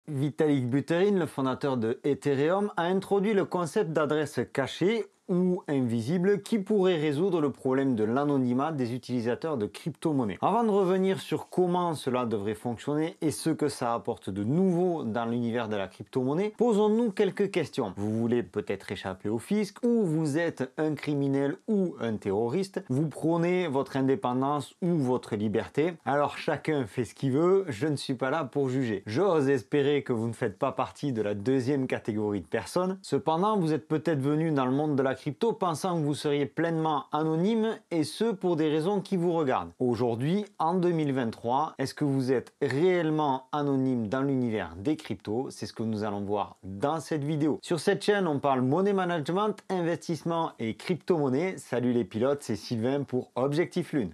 Vitalik Buterin, le fondateur de Ethereum, a introduit le concept d'adresse cachée ou invisible qui pourrait résoudre le problème de l'anonymat des utilisateurs de crypto-monnaies. Avant de revenir sur comment cela devrait fonctionner et ce que ça apporte de nouveau dans l'univers de la crypto-monnaie, posons-nous quelques questions. Vous voulez peut-être échapper au fisc, ou vous êtes un criminel ou un terroriste, vous prônez votre indépendance ou votre liberté, alors chacun fait ce qu'il veut, je ne suis pas là pour juger. J'ose espérer que vous ne faites pas partie de la deuxième catégorie de personnes. Cependant, vous êtes peut-être venu dans le monde de la crypto pensant que vous seriez pleinement anonyme, et ce pour des raisons qui vous regardent. Aujourd'hui, en 2023, est-ce que vous êtes réellement anonyme dans l'univers des cryptos? C'est ce que nous allons voir dans cette vidéo. Sur cette chaîne, on parle money management, investissement et crypto-monnaie. Salut les pilotes, c'est Sylvain pour Objectif Lune.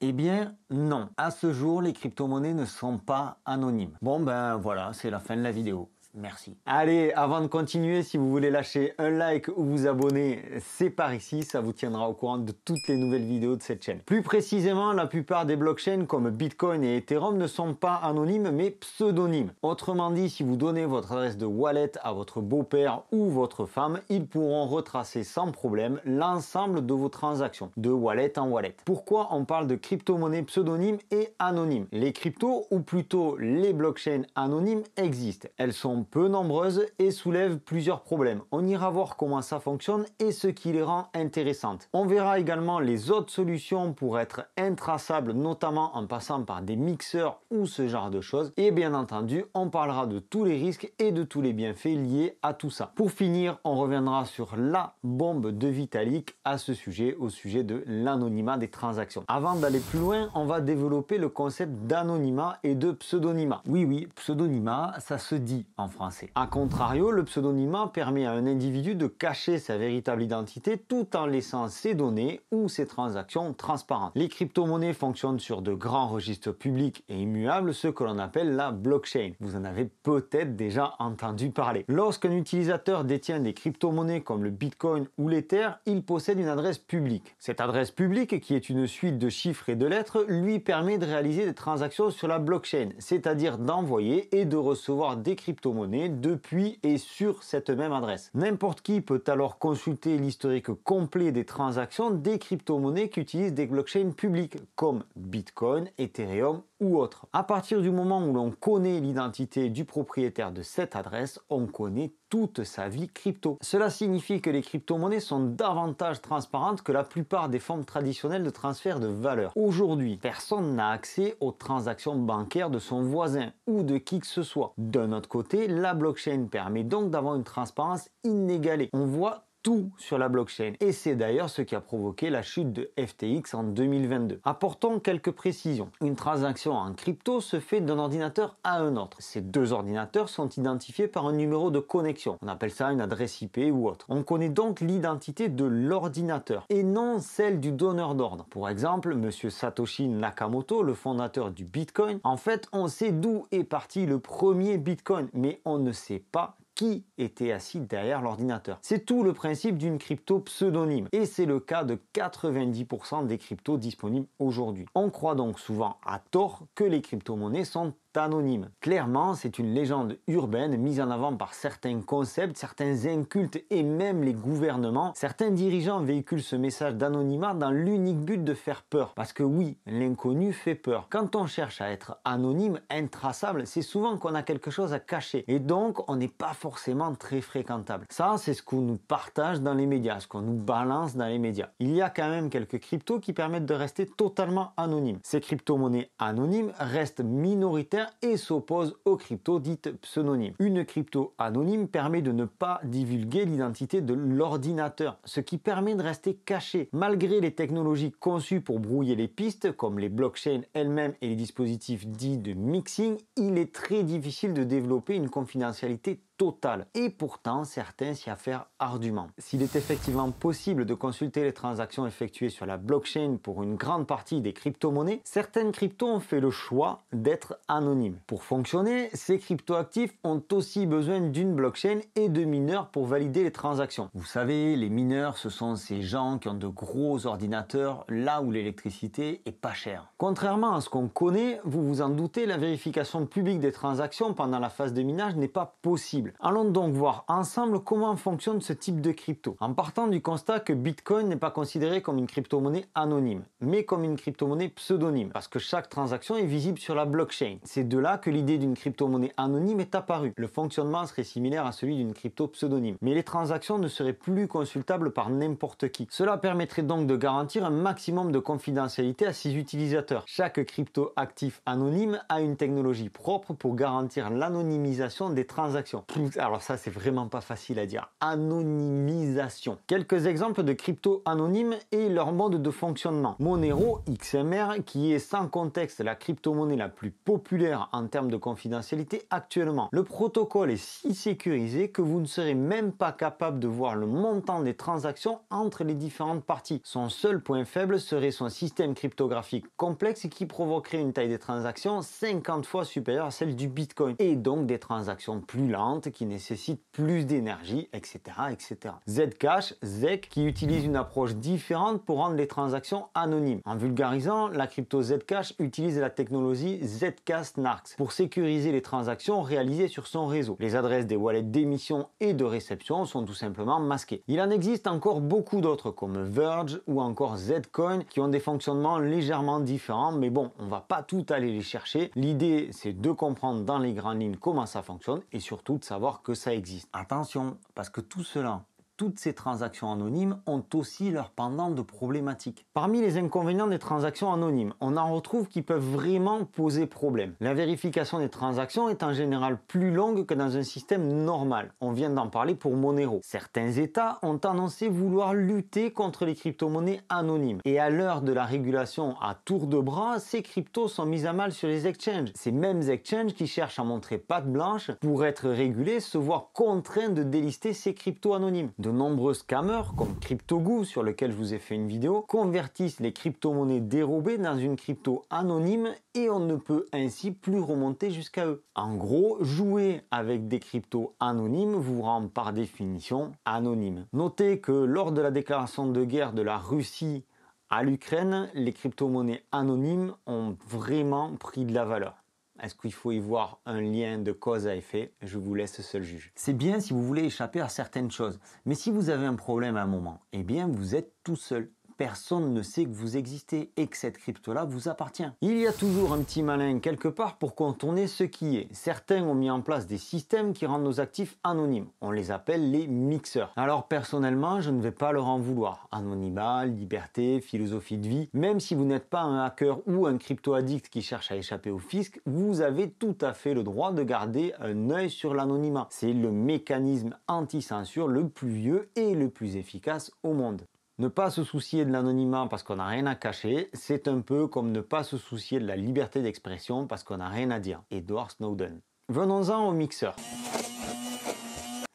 Eh bien non, à ce jour les crypto-monnaies ne sont pas anonymes. Bon ben voilà, c'est la fin de la vidéo. Merci. Allez, avant de continuer, si vous voulez lâcher un like ou vous abonner, c'est par ici, ça vous tiendra au courant de toutes les nouvelles vidéos de cette chaîne. Plus précisément, la plupart des blockchains comme Bitcoin et Ethereum ne sont pas anonymes mais pseudonymes. Autrement dit, si vous donnez votre adresse de wallet à votre beau-père ou votre femme, ils pourront retracer sans problème l'ensemble de vos transactions, de wallet en wallet. Pourquoi on parle de crypto-monnaies pseudonymes et anonymes? Les cryptos, ou plutôt les blockchains anonymes, existent. Elles sont peu nombreuses et soulèvent plusieurs problèmes. On ira voir comment ça fonctionne et ce qui les rend intéressantes. On verra également les autres solutions pour être intraçables, notamment en passant par des mixeurs ou ce genre de choses. Et bien entendu, on parlera de tous les risques et de tous les bienfaits liés à tout ça. Pour finir, on reviendra sur la bombe de Vitalik à ce sujet, au sujet de l'anonymat des transactions. Avant d'aller plus loin, on va développer le concept d'anonymat et de pseudonymat. Oui, pseudonymat, ça se dit en français. A contrario, le pseudonymat permet à un individu de cacher sa véritable identité tout en laissant ses données ou ses transactions transparentes. Les crypto-monnaies fonctionnent sur de grands registres publics et immuables, ce que l'on appelle la blockchain. Vous en avez peut-être déjà entendu parler. Lorsqu'un utilisateur détient des crypto-monnaies comme le Bitcoin ou l'Ether, il possède une adresse publique. Cette adresse publique, qui est une suite de chiffres et de lettres, lui permet de réaliser des transactions sur la blockchain, c'est-à-dire d'envoyer et de recevoir des crypto-monnaies depuis et sur cette même adresse. N'importe qui peut alors consulter l'historique complet des transactions des crypto-monnaies qui utilisent des blockchains publiques comme Bitcoin, Ethereum ou autres. À partir du moment où l'on connaît l'identité du propriétaire de cette adresse, on connaît toute sa vie crypto. Cela signifie que les crypto-monnaies sont davantage transparentes que la plupart des formes traditionnelles de transfert de valeur. Aujourd'hui, personne n'a accès aux transactions bancaires de son voisin ou de qui que ce soit. D'un autre côté, la blockchain permet donc d'avoir une transparence inégalée. On voit tout sur la blockchain, et c'est d'ailleurs ce qui a provoqué la chute de FTX en 2022. Apportons quelques précisions. Une transaction en crypto se fait d'un ordinateur à un autre. Ces deux ordinateurs sont identifiés par un numéro de connexion. On appelle ça une adresse IP ou autre. On connaît donc l'identité de l'ordinateur et non celle du donneur d'ordre. Pour exemple, monsieur Satoshi Nakamoto, le fondateur du Bitcoin, en fait, on sait d'où est parti le premier Bitcoin, mais on ne sait pas qui était assis derrière l'ordinateur. C'est tout le principe d'une crypto pseudonyme, et c'est le cas de 90% des cryptos disponibles aujourd'hui. On croit donc souvent à tort que les crypto-monnaies sont anonymes. Clairement, c'est une légende urbaine mise en avant par certains concepts, certains incultes et même les gouvernements. Certains dirigeants véhiculent ce message d'anonymat dans l'unique but de faire peur. Parce que oui, l'inconnu fait peur. Quand on cherche à être anonyme, intraçable, c'est souvent qu'on a quelque chose à cacher. Et donc, on n'est pas forcément très fréquentable. Ça, c'est ce qu'on nous partage dans les médias, ce qu'on nous balance dans les médias. Il y a quand même quelques cryptos qui permettent de rester totalement anonymes. Ces crypto-monnaies anonymes restent minoritaires et s'oppose aux cryptos dites pseudonymes. Une crypto anonyme permet de ne pas divulguer l'identité de l'ordinateur, ce qui permet de rester caché. Malgré les technologies conçues pour brouiller les pistes, comme les blockchains elles-mêmes et les dispositifs dits de mixing, il est très difficile de développer une confidentialité totale. Et pourtant, certains s'y affairent ardument. S'il est effectivement possible de consulter les transactions effectuées sur la blockchain pour une grande partie des crypto-monnaies, certaines cryptos ont fait le choix d'être anonymes. Pour fonctionner, ces crypto-actifs ont aussi besoin d'une blockchain et de mineurs pour valider les transactions. Vous savez, les mineurs, ce sont ces gens qui ont de gros ordinateurs là où l'électricité est pas chère. Contrairement à ce qu'on connaît, vous vous en doutez, la vérification publique des transactions pendant la phase de minage n'est pas possible. Allons donc voir ensemble comment fonctionne ce type de crypto. En partant du constat que Bitcoin n'est pas considéré comme une crypto-monnaie anonyme, mais comme une crypto-monnaie pseudonyme, parce que chaque transaction est visible sur la blockchain. C'est de là que l'idée d'une crypto-monnaie anonyme est apparue. Le fonctionnement serait similaire à celui d'une crypto pseudonyme, mais les transactions ne seraient plus consultables par n'importe qui. Cela permettrait donc de garantir un maximum de confidentialité à ses utilisateurs. Chaque crypto-actif anonyme a une technologie propre pour garantir l'anonymisation des transactions. Alors ça, c'est vraiment pas facile à dire. Anonymisation. Quelques exemples de crypto anonymes et leur mode de fonctionnement. Monero XMR, qui est sans contexte la crypto-monnaie la plus populaire en termes de confidentialité actuellement. Le protocole est si sécurisé que vous ne serez même pas capable de voir le montant des transactions entre les différentes parties. Son seul point faible serait son système cryptographique complexe qui provoquerait une taille des transactions 50 fois supérieure à celle du Bitcoin et donc des transactions plus lentes qui nécessitent plus d'énergie, etc., etc. Zcash, ZEC, qui utilise une approche différente pour rendre les transactions anonymes. En vulgarisant, la crypto Zcash utilise la technologie Zcash-Narks pour sécuriser les transactions réalisées sur son réseau. Les adresses des wallets d'émission et de réception sont tout simplement masquées. Il en existe encore beaucoup d'autres comme Verge ou encore Zcoin qui ont des fonctionnements légèrement différents, mais bon, on va pas tout aller les chercher. L'idée, c'est de comprendre dans les grandes lignes comment ça fonctionne et surtout de savoir que ça existe. Attention, parce que tout cela, toutes ces transactions anonymes ont aussi leur pendant de problématiques. Parmi les inconvénients des transactions anonymes, on en retrouve qui peuvent vraiment poser problème. La vérification des transactions est en général plus longue que dans un système normal. On vient d'en parler pour Monero. Certains États ont annoncé vouloir lutter contre les crypto-monnaies anonymes. Et à l'heure de la régulation à tour de bras, ces cryptos sont mis à mal sur les exchanges. Ces mêmes exchanges qui cherchent à montrer patte blanche pour être régulés se voient contraints de délister ces cryptos anonymes. De nombreux scammers, comme CryptoGoo sur lequel je vous ai fait une vidéo, convertissent les crypto-monnaies dérobées dans une crypto anonyme et on ne peut ainsi plus remonter jusqu'à eux. En gros, jouer avec des cryptos anonymes vous rend par définition anonyme. Notez que lors de la déclaration de guerre de la Russie à l'Ukraine, les crypto-monnaies anonymes ont vraiment pris de la valeur. Est-ce qu'il faut y voir un lien de cause à effet? Je vous laisse seul juge. C'est bien si vous voulez échapper à certaines choses, mais si vous avez un problème à un moment, eh bien vous êtes tout seul. Personne ne sait que vous existez et que cette crypto-là vous appartient. Il y a toujours un petit malin quelque part pour contourner ce qui est. Certains ont mis en place des systèmes qui rendent nos actifs anonymes. On les appelle les mixeurs. Alors personnellement, je ne vais pas leur en vouloir. Anonymat, liberté, philosophie de vie. Même si vous n'êtes pas un hacker ou un crypto-addict qui cherche à échapper au fisc, vous avez tout à fait le droit de garder un œil sur l'anonymat. C'est le mécanisme anti-censure le plus vieux et le plus efficace au monde. Ne pas se soucier de l'anonymat parce qu'on n'a rien à cacher, c'est un peu comme ne pas se soucier de la liberté d'expression parce qu'on n'a rien à dire. Edward Snowden. Venons-en au mixeur.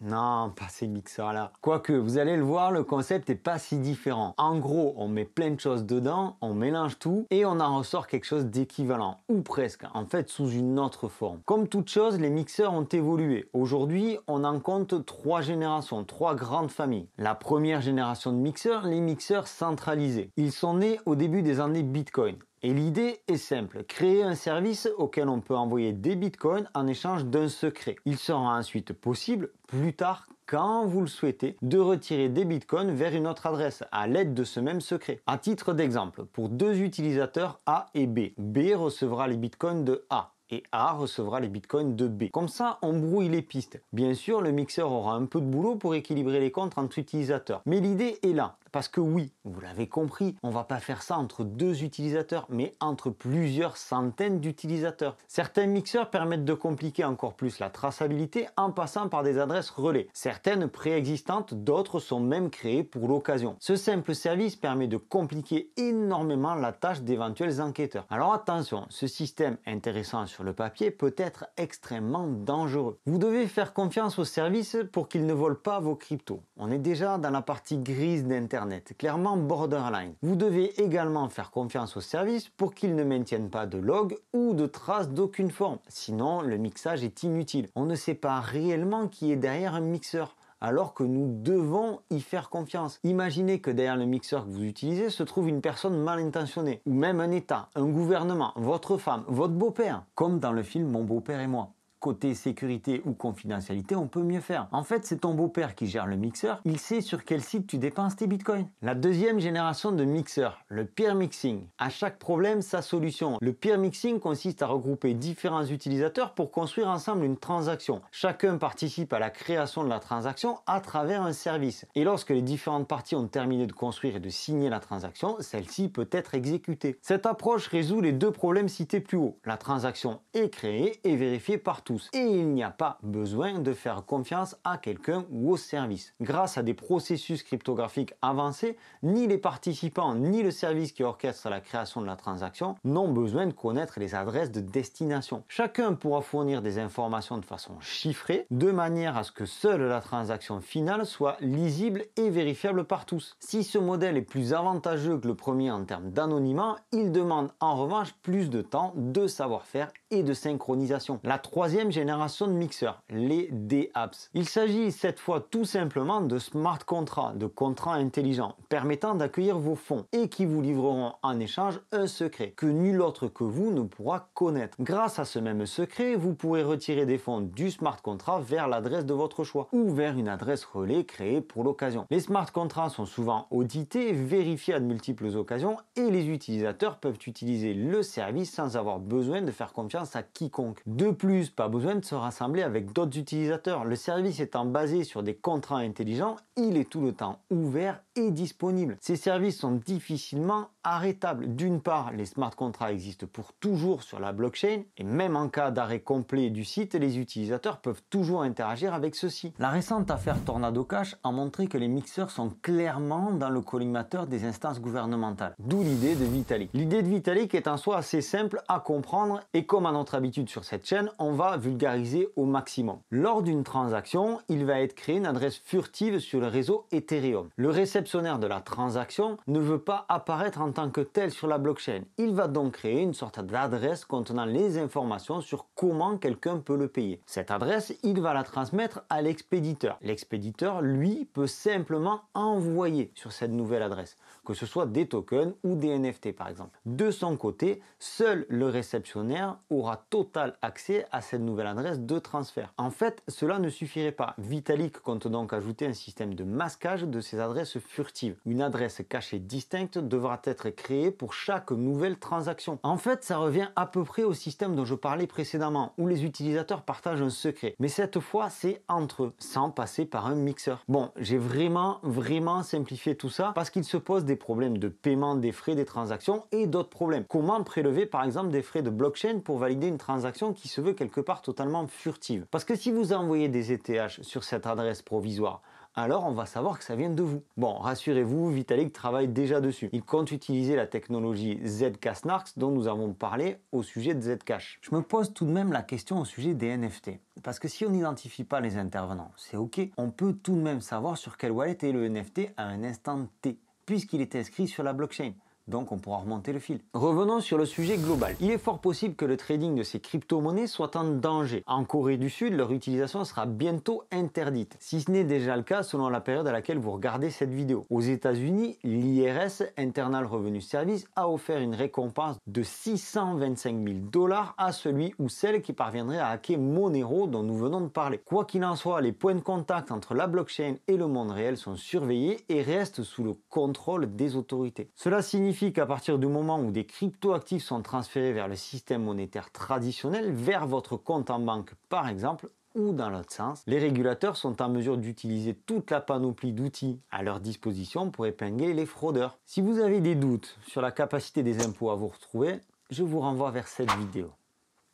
Non, pas ces mixeurs-là. Quoique, vous allez le voir, le concept n'est pas si différent. En gros, on met plein de choses dedans, on mélange tout et on en ressort quelque chose d'équivalent, ou presque, en fait sous une autre forme. Comme toute chose, les mixeurs ont évolué. Aujourd'hui, on en compte 3 générations, 3 grandes familles. La première génération de mixeurs, les mixeurs centralisés. Ils sont nés au début des années Bitcoin. Et l'idée est simple, créer un service auquel on peut envoyer des bitcoins en échange d'un secret. Il sera ensuite possible, plus tard, quand vous le souhaitez, de retirer des bitcoins vers une autre adresse à l'aide de ce même secret. À titre d'exemple, pour 2 utilisateurs A et B, B recevra les bitcoins de A et A recevra les bitcoins de B. Comme ça, on brouille les pistes. Bien sûr, le mixeur aura un peu de boulot pour équilibrer les comptes entre utilisateurs. Mais l'idée est là. Parce que oui, vous l'avez compris, on va pas faire ça entre 2 utilisateurs, mais entre plusieurs centaines d'utilisateurs. Certains mixeurs permettent de compliquer encore plus la traçabilité en passant par des adresses relais. Certaines préexistantes, d'autres sont même créées pour l'occasion. Ce simple service permet de compliquer énormément la tâche d'éventuels enquêteurs. Alors attention, ce système intéressant sur le papier peut être extrêmement dangereux. Vous devez faire confiance au service pour qu'il ne vole pas vos cryptos. On est déjà dans la partie grise d'Internet, clairement borderline. Vous devez également faire confiance au service pour qu'il ne maintienne pas de log ou de traces d'aucune forme. Sinon, le mixage est inutile. On ne sait pas réellement qui est derrière un mixeur, alors que nous devons y faire confiance. Imaginez que derrière le mixeur que vous utilisez se trouve une personne mal intentionnée, ou même un État, un gouvernement, votre femme, votre beau-père, comme dans le film Mon beau-père et moi. Côté sécurité ou confidentialité, on peut mieux faire. En fait, c'est ton beau-père qui gère le mixeur, il sait sur quel site tu dépenses tes bitcoins. La deuxième génération de mixeurs, le peer mixing. À chaque problème, sa solution. Le peer mixing consiste à regrouper différents utilisateurs pour construire ensemble une transaction. Chacun participe à la création de la transaction à travers un service. Et lorsque les différentes parties ont terminé de construire et de signer la transaction, celle-ci peut être exécutée. Cette approche résout les 2 problèmes cités plus haut. La transaction est créée et vérifiée par tous. Et il n'y a pas besoin de faire confiance à quelqu'un ou au service. Grâce à des processus cryptographiques avancés, ni les participants ni le service qui orchestre la création de la transaction n'ont besoin de connaître les adresses de destination. Chacun pourra fournir des informations de façon chiffrée, de manière à ce que seule la transaction finale soit lisible et vérifiable par tous. Si ce modèle est plus avantageux que le premier en termes d'anonymat, il demande en revanche plus de temps, de savoir-faire et de synchronisation. La troisième génération de mixeurs, les DApps. Il s'agit cette fois tout simplement de smart contracts, de contrats intelligents, permettant d'accueillir vos fonds et qui vous livreront en échange un secret que nul autre que vous ne pourra connaître. Grâce à ce même secret, vous pourrez retirer des fonds du smart contract vers l'adresse de votre choix ou vers une adresse relais créée pour l'occasion. Les smart contracts sont souvent audités, vérifiés à de multiples occasions et les utilisateurs peuvent utiliser le service sans avoir besoin de faire confiance à quiconque. De plus, pas besoin de se rassembler avec d'autres utilisateurs. Le service étant basé sur des contrats intelligents, il est tout le temps ouvert et disponible. Ces services sont difficilement arrêtables. D'une part, les smart contracts existent pour toujours sur la blockchain et même en cas d'arrêt complet du site, les utilisateurs peuvent toujours interagir avec ceux-ci. La récente affaire Tornado Cash a montré que les mixeurs sont clairement dans le collimateur des instances gouvernementales. D'où l'idée de Vitalik. L'idée de Vitalik est en soi assez simple à comprendre et comme à notre habitude sur cette chaîne, on va vulgariser au maximum. Lors d'une transaction, il va être créé une adresse furtive sur le réseau Ethereum. Le réceptionnaire de la transaction ne veut pas apparaître en tant que tel sur la blockchain. Il va donc créer une sorte d'adresse contenant les informations sur comment quelqu'un peut le payer. Cette adresse, il va la transmettre à l'expéditeur. L'expéditeur, lui, peut simplement envoyer sur cette nouvelle adresse, que ce soit des tokens ou des NFT par exemple. De son côté, seul le réceptionnaire aura total accès à cette nouvelle adresse de transfert. En fait, cela ne suffirait pas. Vitalik compte donc ajouter un système de masquage de ces adresses furtives. Une adresse cachée distincte devra être créée pour chaque nouvelle transaction. En fait, ça revient à peu près au système dont je parlais précédemment, où les utilisateurs partagent un secret. Mais cette fois, c'est entre eux, sans passer par un mixeur. Bon, j'ai vraiment simplifié tout ça parce qu'il se pose des problèmes de paiement des frais des transactions et d'autres problèmes. Comment prélever par exemple des frais de blockchain pour valider une transaction qui se veut quelque part totalement furtive? Parce que si vous envoyez des ETH sur cette adresse provisoire, alors on va savoir que ça vient de vous. Bon, rassurez-vous, Vitalik travaille déjà dessus. Il compte utiliser la technologie Zcash dont nous avons parlé au sujet de Zcash. Je me pose tout de même la question au sujet des NFT. Parce que si on n'identifie pas les intervenants, c'est ok, on peut tout de même savoir sur quelle wallet est le NFT à un instant T, puisqu'il est inscrit sur la blockchain. Donc on pourra remonter le fil. Revenons sur le sujet global. Il est fort possible que le trading de ces crypto-monnaies soit en danger. En Corée du Sud, leur utilisation sera bientôt interdite, si ce n'est déjà le cas selon la période à laquelle vous regardez cette vidéo. Aux États-Unis, l'IRS, Internal Revenue Service, a offert une récompense de 625 000 $ à celui ou celle qui parviendrait à hacker Monero dont nous venons de parler. Quoi qu'il en soit, les points de contact entre la blockchain et le monde réel sont surveillés et restent sous le contrôle des autorités. Cela signifie qu'à partir du moment où des cryptoactifs sont transférés vers le système monétaire traditionnel, vers votre compte en banque par exemple, ou dans l'autre sens, les régulateurs sont en mesure d'utiliser toute la panoplie d'outils à leur disposition pour épingler les fraudeurs. Si vous avez des doutes sur la capacité des impôts à vous retrouver, je vous renvoie vers cette vidéo.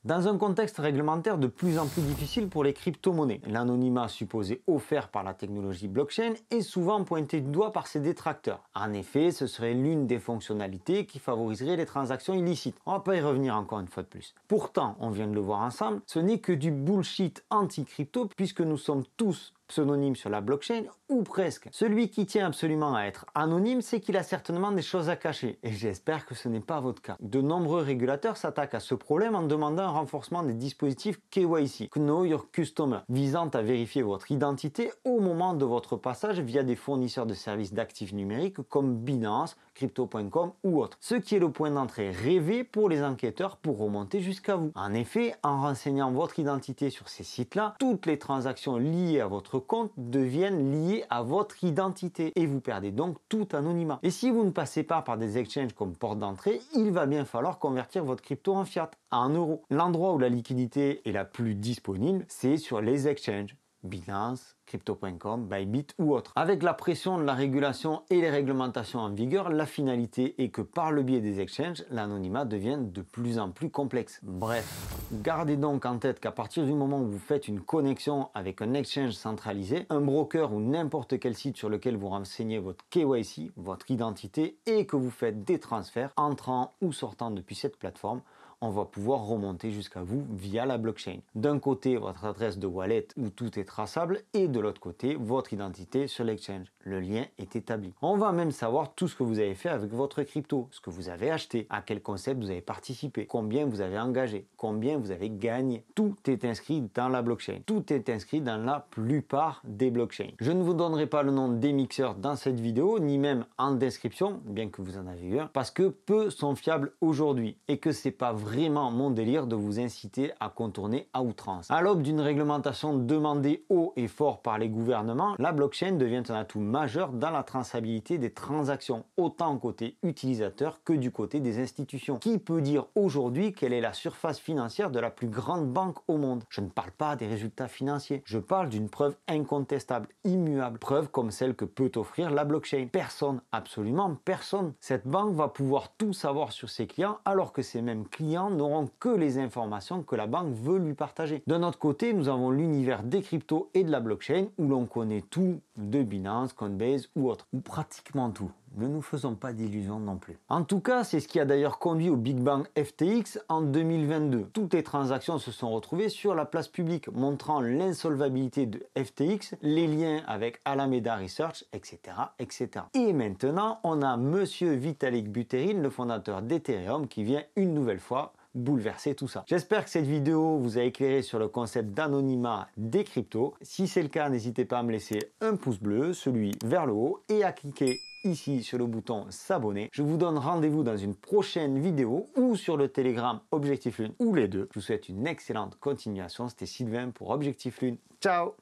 Dans un contexte réglementaire de plus en plus difficile pour les crypto-monnaies, l'anonymat supposé offert par la technologie blockchain est souvent pointé du doigt par ses détracteurs. En effet, ce serait l'une des fonctionnalités qui favoriserait les transactions illicites. On ne va pas y revenir encore une fois de plus. Pourtant, on vient de le voir ensemble, ce n'est que du bullshit anti-crypto puisque nous sommes tous pseudonyme sur la blockchain, ou presque. Celui qui tient absolument à être anonyme, c'est qu'il a certainement des choses à cacher, et j'espère que ce n'est pas votre cas. De nombreux régulateurs s'attaquent à ce problème en demandant un renforcement des dispositifs KYC, Know Your Customer, visant à vérifier votre identité au moment de votre passage via des fournisseurs de services d'actifs numériques comme Binance, Crypto.com ou autres. Ce qui est le point d'entrée rêvé pour les enquêteurs pour remonter jusqu'à vous. En effet, en renseignant votre identité sur ces sites-là, toutes les transactions liées à votre compte deviennent liées à votre identité et vous perdez donc tout anonymat. Et si vous ne passez pas par des exchanges comme porte d'entrée, il va bien falloir convertir votre crypto en fiat, en euros. L'endroit où la liquidité est la plus disponible, c'est sur les exchanges. Binance, Crypto.com, Bybit ou autres. Avec la pression de la régulation et les réglementations en vigueur, la finalité est que par le biais des exchanges, l'anonymat devienne de plus en plus complexe. Bref, gardez donc en tête qu'à partir du moment où vous faites une connexion avec un exchange centralisé, un broker ou n'importe quel site sur lequel vous renseignez votre KYC, votre identité, et que vous faites des transferts entrant ou sortant depuis cette plateforme, on va pouvoir remonter jusqu'à vous via la blockchain. D'un côté, votre adresse de wallet où tout est traçable et de l'autre côté, votre identité sur l'exchange. Le lien est établi. On va même savoir tout ce que vous avez fait avec votre crypto, ce que vous avez acheté, à quel concept vous avez participé, combien vous avez engagé, combien vous avez gagné. Tout est inscrit dans la blockchain. Tout est inscrit dans la plupart des blockchains. Je ne vous donnerai pas le nom des mixeurs dans cette vidéo, ni même en description, bien que vous en avez eu un, parce que peu sont fiables aujourd'hui et que c'est pas vraiment mon délire de vous inciter à contourner à outrance. À l'aube d'une réglementation demandée haut et fort par les gouvernements, la blockchain devient un atout majeur dans la traçabilité des transactions, autant côté utilisateur que du côté des institutions. Qui peut dire aujourd'hui quelle est la surface financière de la plus grande banque au monde? Je ne parle pas des résultats financiers, je parle d'une preuve incontestable, immuable, preuve comme celle que peut offrir la blockchain. Personne, absolument personne. Cette banque va pouvoir tout savoir sur ses clients alors que ces mêmes clients n'auront que les informations que la banque veut lui partager. De notre côté, nous avons l'univers des cryptos et de la blockchain où l'on connaît tout de Binance, Coinbase ou autre, ou pratiquement tout. Ne nous faisons pas d'illusions non plus. En tout cas, c'est ce qui a d'ailleurs conduit au Big Bang FTX en 2022. Toutes les transactions se sont retrouvées sur la place publique, montrant l'insolvabilité de FTX, les liens avec Alameda Research, etc., etc. Et maintenant, on a Monsieur Vitalik Buterin, le fondateur d'Ethereum, qui vient une nouvelle fois bouleverser tout ça. J'espère que cette vidéo vous a éclairé sur le concept d'anonymat des cryptos. Si c'est le cas, n'hésitez pas à me laisser un pouce bleu, celui vers le haut, et à cliquer ici sur le bouton s'abonner. Je vous donne rendez-vous dans une prochaine vidéo ou sur le Telegram Objectif Lune ou les deux. Je vous souhaite une excellente continuation. C'était Sylvain pour Objectif Lune. Ciao!